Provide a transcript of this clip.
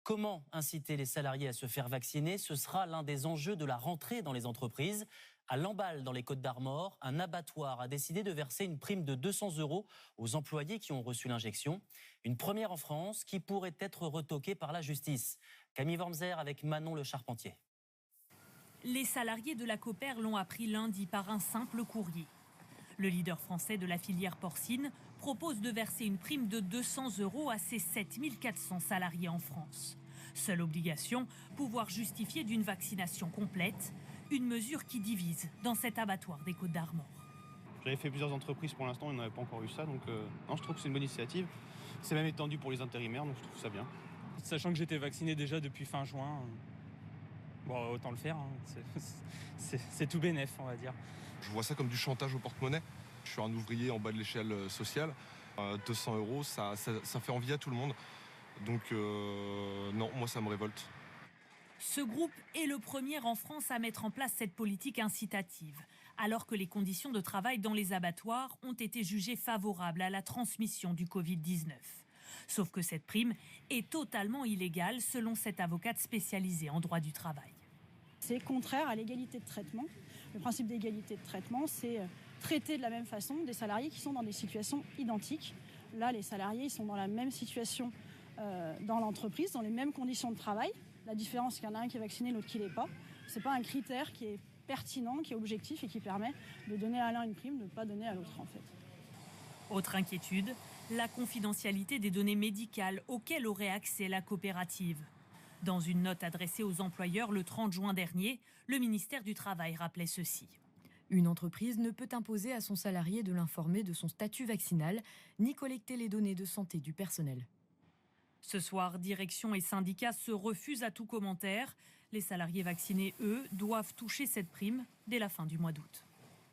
Comment inciter les salariés à se faire vacciner? Ce sera l'un des enjeux de la rentrée dans les entreprises. À Lamballe, dans les Côtes-d'Armor, un abattoir a décidé de verser une prime de 200 € aux employés qui ont reçu l'injection. Une première en France qui pourrait être retoquée par la justice. Camille Wormser avec Manon Le Charpentier. Les salariés de la Cooper l'ont appris lundi par un simple courrier. Le leader français de la filière porcine propose de verser une prime de 200 € à ses 7400 salariés en France. Seule obligation, pouvoir justifier d'une vaccination complète, une mesure qui divise dans cet abattoir des Côtes-d'Armor. J'avais fait plusieurs entreprises pour l'instant, on n'avait pas encore eu ça, donc non, je trouve que c'est une bonne initiative. C'est même étendu pour les intérimaires, donc je trouve ça bien. Sachant que j'étais vacciné déjà depuis fin juin, bon, autant le faire, hein. C'est tout bénef, on va dire. Je vois ça comme du chantage au porte-monnaie. Je suis un ouvrier en bas de l'échelle sociale. 200 €, ça fait envie à tout le monde. Donc non, moi ça me révolte. Ce groupe est le premier en France à mettre en place cette politique incitative, alors que les conditions de travail dans les abattoirs ont été jugées favorables à la transmission du Covid-19. Sauf que cette prime est totalement illégale selon cette avocate spécialisée en droit du travail. C'est contraire à l'égalité de traitement. Le principe d'égalité de traitement, c'est traiter de la même façon des salariés qui sont dans des situations identiques. Là, les salariés ils sont dans la même situation dans l'entreprise, dans les mêmes conditions de travail. La différence, c'est qu'il y en a un qui est vacciné, l'autre qui ne l'est pas. Ce n'est pas un critère qui est pertinent, qui est objectif et qui permet de donner à l'un une prime, de ne pas donner à l'autre en fait. Autre inquiétude, la confidentialité des données médicales auxquelles aurait accès la coopérative. Dans une note adressée aux employeurs le 30 juin dernier, le ministère du Travail rappelait ceci. Une entreprise ne peut imposer à son salarié de l'informer de son statut vaccinal, ni collecter les données de santé du personnel. Ce soir, direction et syndicats se refusent à tout commentaire. Les salariés vaccinés, eux, doivent toucher cette prime dès la fin du mois d'août.